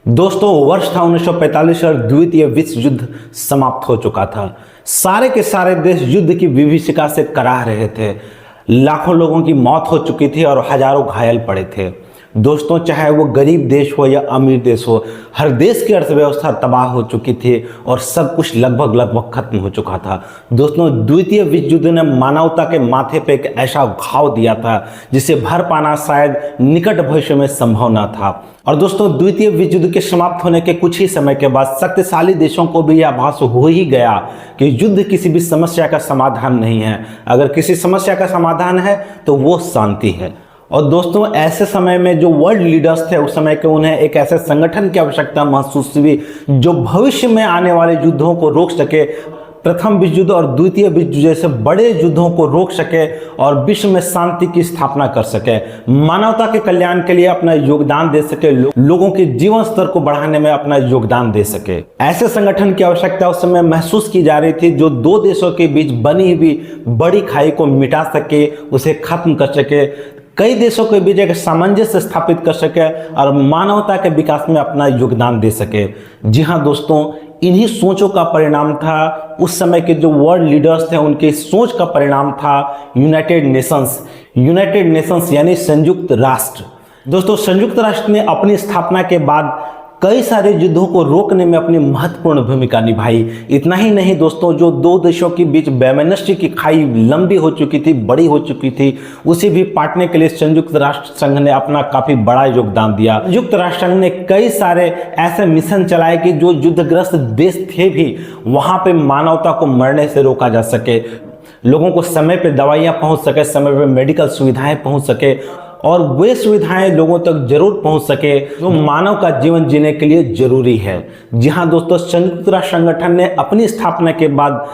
दोस्तों, वर्ष था 1945 और द्वितीय विश्व युद्ध समाप्त हो चुका था। सारे के सारे देश युद्ध की विभीषिका से कराह रहे थे। लाखों लोगों की मौत हो चुकी थी और हजारों घायल पड़े थे। दोस्तों, चाहे वो गरीब देश हो या अमीर देश हो, हर देश की अर्थव्यवस्था तबाह हो चुकी थी और सब कुछ लगभग खत्म हो चुका था। दोस्तों, द्वितीय विश्व युद्ध ने मानवता के माथे पे एक ऐसा घाव दिया था जिसे भर पाना शायद निकट भविष्य में संभव न था। और दोस्तों, द्वितीय विश्व युद्ध के समाप्त होने के कुछ ही समय के बाद शक्तिशाली देशों को भी यह आभास हो ही गया कि युद्ध किसी भी समस्या का समाधान नहीं है। अगर किसी समस्या का समाधान है तो वो शांति है। और दोस्तों, ऐसे समय में जो वर्ल्ड लीडर्स थे उस समय के, उन्हें एक ऐसे संगठन की आवश्यकता महसूस हुई जो भविष्य में आने वाले युद्धों को रोक सके, प्रथम विश्व युद्ध और द्वितीय विश्व युद्ध जैसे बड़े युद्धों को रोक सके और विश्व में शांति की स्थापना कर सके, मानवता के कल्याण के लिए अपना योगदान दे सके, लोगों के जीवन स्तर को बढ़ाने में अपना योगदान दे सके। ऐसे संगठन की आवश्यकता उस समय महसूस की जा रही थी जो दो देशों के बीच बनी हुई बड़ी खाई को मिटा सके, उसे खत्म कर सके, कई देशों के बीच एक सामंजस्य स्थापित कर सके और मानवता के विकास में अपना योगदान दे सके। जी हाँ दोस्तों, इन्हीं सोचों का परिणाम था, उस समय के जो वर्ल्ड लीडर्स थे उनके सोच का परिणाम था यूनाइटेड नेशंस यानी संयुक्त राष्ट्र। दोस्तों, संयुक्त राष्ट्र ने अपनी स्थापना के बाद कई सारे युद्धों को रोकने में अपनी महत्वपूर्ण भूमिका निभाई। इतना ही नहीं दोस्तों, जो दो देशों के बीच वैमनस्य की खाई लंबी हो चुकी थी, बड़ी हो चुकी थी, उसे भी पाटने के लिए संयुक्त राष्ट्र संघ ने अपना काफी बड़ा योगदान दिया। संयुक्त राष्ट्र संघ ने कई सारे ऐसे मिशन चलाए कि जो युद्धग्रस्त देश थे भी वहां पे मानवता को मरने से रोका जा सके, लोगों को समय पे दवाइयां पहुंच सके, समय पे मेडिकल सुविधाएं पहुंच सके और वे सुविधाएं लोगों तक जरूर पहुंच सके जो मानव का जीवन जीने के लिए जरूरी है। जी हाँ दोस्तों, संयुक्त राष्ट्र संगठन ने अपनी स्थापना के बाद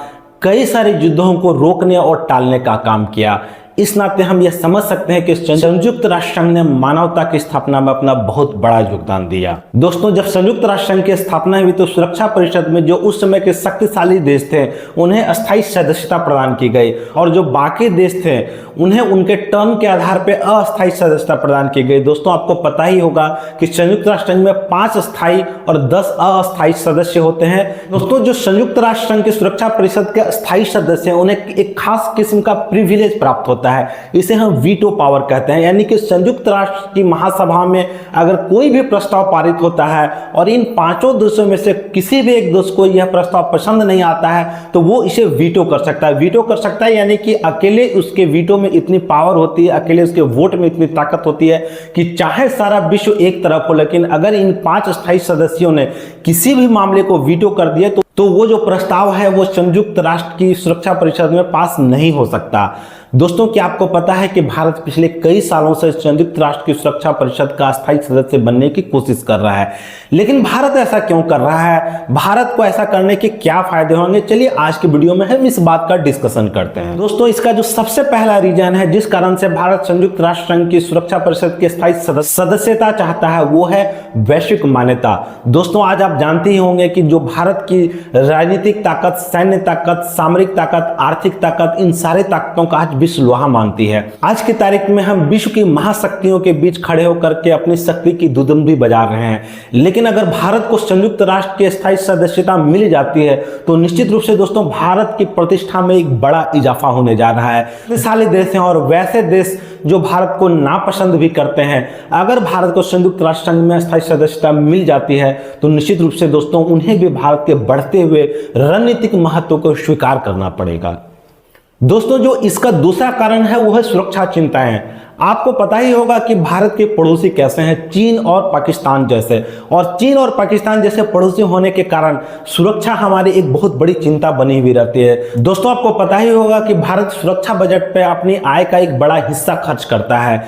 कई सारे युद्धों को रोकने और टालने का काम किया। इस नाते हम यह समझ सकते हैं कि संयुक्त राष्ट्र संघ ने मानवता की स्थापना में अपना बहुत बड़ा योगदान दिया। दोस्तों, जब संयुक्त राष्ट्र संघ की स्थापना हुई तो सुरक्षा परिषद में जो उस समय के शक्तिशाली देश थे उन्हें अस्थायी सदस्यता प्रदान की गई और जो बाकी देश थे उन्हें उनके टर्म के आधार पर अस्थायी सदस्यता प्रदान की गई। दोस्तों, आपको पता ही होगा कि संयुक्त राष्ट्र संघ में 5 स्थायी और 10 अस्थायी सदस्य होते हैं। दोस्तों, जो संयुक्त राष्ट्र संघ की सुरक्षा परिषद के स्थायी सदस्य हैं उन्हें एक खास किस्म का प्रिविलेज प्राप्त होता है, इसे हम वीटो पावर कहते हैं। यानी कि संयुक्त राष्ट्र की महासभा में अगर कोई भी प्रस्ताव पारित होता है और इन 5 देशों में से किसी भी एक देश को यह प्रस्ताव पसंद नहीं आता है तो वो इसे वीटो कर सकता है। वीटो कर सकता है यानी कि अकेले उसके वीटो में इतनी पावर होती है, अकेले उसके वोट में इतनी ताकत होती है कि चाहे सारा विश्व एक तरफ हो, लेकिन अगर इन 5 स्थायी सदस्यों ने किसी भी मामले को वीटो कर दिया तो वो जो प्रस्ताव है वो संयुक्त राष्ट्र की सुरक्षा परिषद में पास नहीं हो सकता। दोस्तों, क्या आपको पता है कि भारत पिछले कई सालों से संयुक्त राष्ट्र की सुरक्षा परिषद का अस्थायी सदस्य बनने की कोशिश कर रहा है, लेकिन भारत ऐसा क्यों कर रहा है, भारत को ऐसा करने के क्या फायदे होंगे, चलिए आज की वीडियो में हम इस बात का डिस्कशन करते हैं। दोस्तों, इसका जो सबसे पहला रीजन है जिस कारण से भारत संयुक्त राष्ट्र संघ की सुरक्षा परिषद की स्थायी सदस्यता चाहता है वो है वैश्विक मान्यता। दोस्तों, आज आप जानते ही होंगे कि जो भारत की राजनीतिक ताकत, सैन्य ताकत, सामरिक ताकत, आर्थिक ताकत, इन सारे ताकतों का आज विश्व लोहा मानती है। आज की तारीख में हम विश्व की महाशक्तियों के बीच खड़े होकर के अपनी शक्ति की दुदुम्बी बजा रहे हैं, लेकिन अगर भारत को संयुक्त राष्ट्र की स्थायी सदस्यता मिल जाती है तो निश्चित रूप से दोस्तों भारत की प्रतिष्ठा में एक बड़ा इजाफा होने जा रहा है। शक्तिशाली देश हैं और वैसे देश जो भारत को नापसंद भी करते हैं, अगर भारत को संयुक्त राष्ट्र संघ में स्थायी सदस्यता मिल जाती है तो निश्चित रूप से दोस्तों उन्हें भी भारत के बढ़ते हुए रणनीतिक महत्व को स्वीकार करना पड़ेगा। दोस्तों, जो इसका दूसरा कारण है वो है सुरक्षा चिंताएं। आपको पता ही होगा कि भारत के पड़ोसी कैसे हैं, चीन और पाकिस्तान जैसे, और चीन और पाकिस्तान जैसे पड़ोसी होने के कारण सुरक्षा हमारी एक बहुत बड़ी चिंता बनी हुई रहती है। दोस्तों, आपको पता ही होगा कि भारत सुरक्षा बजट पे अपनी आय का एक बड़ा हिस्सा खर्च करता है।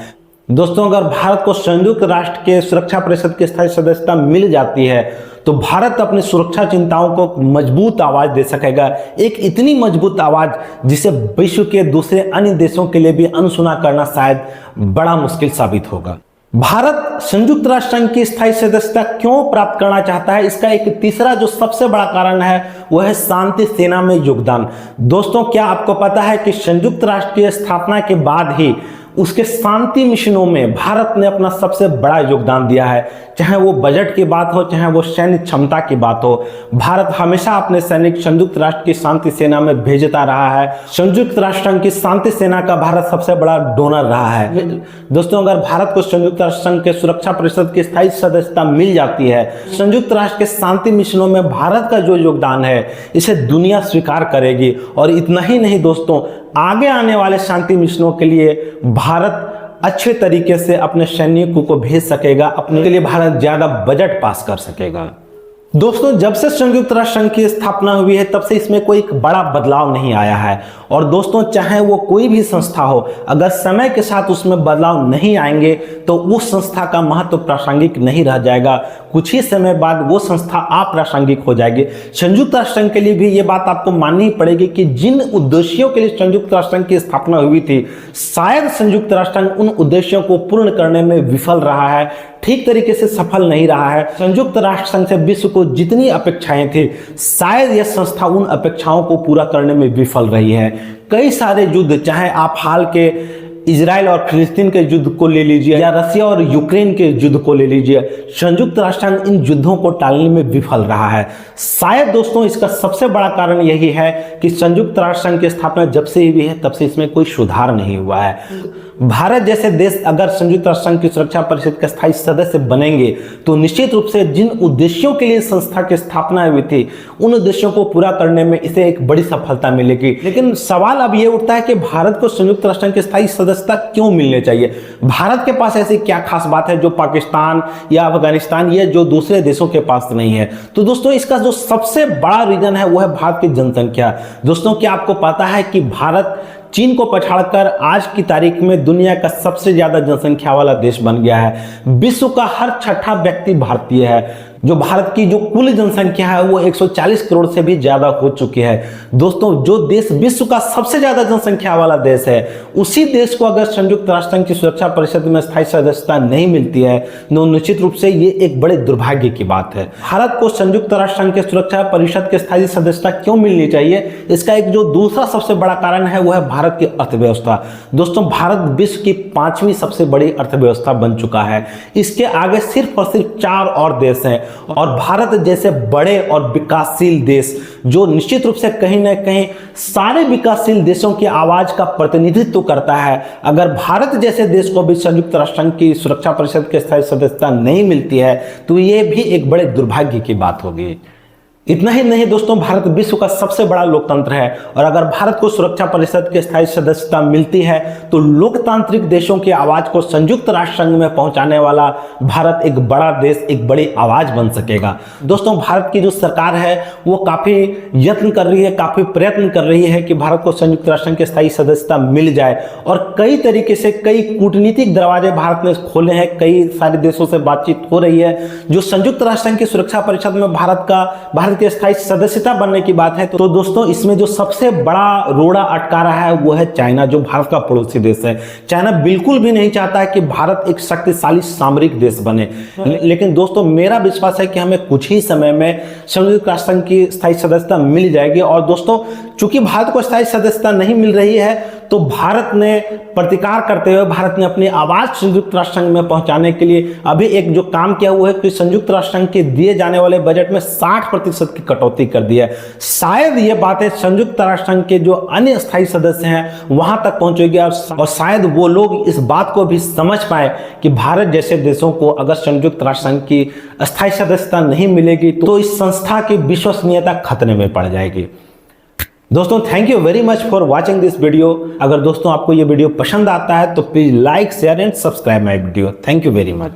दोस्तों, अगर भारत को संयुक्त राष्ट्र के सुरक्षा परिषद की स्थायी सदस्यता मिल जाती है तो भारत अपनी सुरक्षा चिंताओं को मजबूत आवाज दे सकेगा, एक इतनी मजबूत आवाज जिसे विश्व के दूसरे अन्य देशों के लिए भी अनसुना करना शायद बड़ा मुश्किल साबित होगा। भारत संयुक्त राष्ट्र संघ की स्थायी सदस्यता क्यों प्राप्त करना चाहता है, इसका एक तीसरा जो सबसे बड़ा कारण है वह है शांति सेना में योगदान। दोस्तों, क्या आपको पता है कि संयुक्त राष्ट्र की स्थापना के बाद ही उसके शांति मिशनों में भारत ने अपना सबसे बड़ा योगदान दिया है। चाहे वो बजट की बात हो, चाहे वो सैन्य क्षमता की बात हो, भारत हमेशा अपने सैनिक संयुक्त राष्ट्र की शांति सेना में भेजता रहा है। संयुक्त राष्ट्र संघ की शांति सेना का भारत सबसे बड़ा डोनर रहा है। दोस्तों, अगर भारत को संयुक्त राष्ट्र संघ के सुरक्षा परिषद की स्थायी सदस्यता मिल जाती है, संयुक्त राष्ट्र के शांति मिशनों में भारत का जो योगदान है इसे दुनिया स्वीकार करेगी। और इतना ही नहीं दोस्तों, आगे आने वाले शांति मिशनों के लिए भारत अच्छे तरीके से अपने सैनिकों को भेज सकेगा, अपने के लिए भारत ज्यादा बजट पास कर सकेगा। दोस्तों, जब से संयुक्त राष्ट्र संघ की स्थापना हुई है तब से इसमें कोई बड़ा बदलाव नहीं आया है। और दोस्तों, चाहे वो कोई भी संस्था हो, अगर समय के साथ उसमें बदलाव नहीं आएंगे तो उस संस्था का महत्व प्रासंगिक नहीं रह जाएगा। कुछ ही समय बाद वो संस्था अप्रासंगिक हो जाएगी। संयुक्त राष्ट्र संघ के लिए भी ये बात आपको माननी पड़ेगी कि जिन उद्देश्यों के लिए संयुक्त राष्ट्र संघ की स्थापना हुई थी, शायद संयुक्त राष्ट्र संघ उन उद्देश्यों को पूर्ण करने में विफल रहा है, ठीक तरीके से सफल नहीं रहा है। संयुक्त राष्ट्र संघ से विश्व को जितनी अपेक्षाएं थी, शायद यह संस्था उन अपेक्षाओं को पूरा करने में विफल रही है। कई सारे युद्ध, चाहे आप हाल के इजराइल और फिलिस्तीन के युद्ध को ले लीजिए या रसिया और यूक्रेन के युद्ध को ले लीजिए, संयुक्त राष्ट्र संघ इन युद्धों को टालने में विफल रहा है। शायद दोस्तों इसका सबसे बड़ा कारण यही है कि संयुक्त राष्ट्र संघ की स्थापना जब से हुई है तब से इसमें कोई सुधार नहीं हुआ है। भारत जैसे देश अगर संयुक्त राष्ट्र संघ की सुरक्षा परिषद के स्थायी सदस्य बनेंगे तो निश्चित रूप से जिन उद्देश्यों के लिए संस्था की स्थापना हुई थी, उन उद्देश्यों को पूरा करने में इसे एक बड़ी सफलता मिलेगी। लेकिन सवाल अब ये उठता है कि भारत को संयुक्त राष्ट्र संघ की स्थायी सदस्यता क्यों मिलनी चाहिए? भारत के पास ऐसी क्या खास बात है जो पाकिस्तान या अफगानिस्तान या जो दूसरे देशों के पास नहीं है? तो दोस्तों, इसका जो सबसे बड़ा रीजन है वो है भारत की जनसंख्या। दोस्तों, क्या आपको पता है कि भारत चीन को पछाड़कर आज की तारीख में दुनिया का सबसे ज्यादा जनसंख्या वाला देश बन गया है। विश्व का हर छठा व्यक्ति भारतीय है। जो भारत की जो कुल जनसंख्या है वो 140 करोड़ से भी ज्यादा हो चुकी है। दोस्तों, जो देश विश्व का सबसे ज्यादा जनसंख्या वाला देश है, उसी देश को अगर संयुक्त राष्ट्र संघ की सुरक्षा परिषद में स्थायी सदस्यता नहीं मिलती है तो निश्चित रूप से ये एक बड़े दुर्भाग्य की बात है। भारत को संयुक्त राष्ट्र संघ की सुरक्षा परिषद के स्थायी सदस्यता क्यों मिलनी चाहिए? इसका एक जो दूसरा सबसे बड़ा कारण है वो है भारत की अर्थव्यवस्था। दोस्तों, भारत विश्व की 5वीं सबसे बड़ी अर्थव्यवस्था बन चुका है। इसके आगे सिर्फ और सिर्फ 4 और देश हैं। और भारत जैसे बड़े और विकासशील देश, जो निश्चित रूप से कहीं ना कहीं सारे विकासशील देशों की आवाज का प्रतिनिधित्व करता है, अगर भारत जैसे देश को भी संयुक्त राष्ट्र संघ की सुरक्षा परिषद के स्थायी सदस्यता नहीं मिलती है तो ये भी एक बड़े दुर्भाग्य की बात होगी। इतना ही नहीं दोस्तों, भारत विश्व का सबसे बड़ा लोकतंत्र है और अगर भारत को सुरक्षा परिषद की स्थायी सदस्यता मिलती है तो लोकतांत्रिक देशों की आवाज को संयुक्त राष्ट्र संघ में पहुंचाने वाला भारत एक बड़ा देश, एक बड़ी आवाज बन सकेगा। दोस्तों, भारत की जो सरकार है वो काफी यत्न कर रही है, काफी प्रयत्न कर रही है कि भारत को संयुक्त राष्ट्र संघ की स्थायी सदस्यता मिल जाए और कई तरीके से कई कूटनीतिक दरवाजे भारत ने खोले हैं। कई सारे देशों से बातचीत हो रही है। जो संयुक्त राष्ट्र संघ की सुरक्षा परिषद में भारत के स्थायी सदस्यता बनने की बात है तो दोस्तों, इसमें जो सबसे बड़ा रोड़ा अटका रहा है वो है चाइना, जो भारत का पड़ोसी देश है। चाइना बिल्कुल भी नहीं चाहता है कि भारत एक शक्तिशाली सामरिक देश बने। लेकिन दोस्तों, मेरा विश्वास है कि हमें कुछ ही समय में संयुक्त राष्ट्र संघ की स्थायी सदस्यता मिल जाएगी। और दोस्तों, चूंकि भारत को स्थायी सदस्यता नहीं मिल रही है तो भारत ने प्रतिकार करते हुए भारत ने अपनी आवाज संयुक्त राष्ट्र संघ में पहुंचाने के लिए अभी एक जो काम किया हुआ है कि संयुक्त राष्ट्र संघ के दिए जाने वाले बजट में 60% की कटौती कर दी है। शायद ये बातें संयुक्त राष्ट्र संघ के जो अन्य स्थायी सदस्य हैं वहां तक पहुंचेगी और शायद वो लोग इस बात को भी समझ पाए कि भारत जैसे देशों को अगर संयुक्त राष्ट्र संघ की स्थायी सदस्यता नहीं मिलेगी तो इस संस्था की विश्वसनीयता खतरे में पड़ जाएगी। दोस्तों, thank you very much for watching this video. अगर दोस्तों आपको ये वीडियो पसंद आता है तो please like, share and subscribe my video. Thank you very much.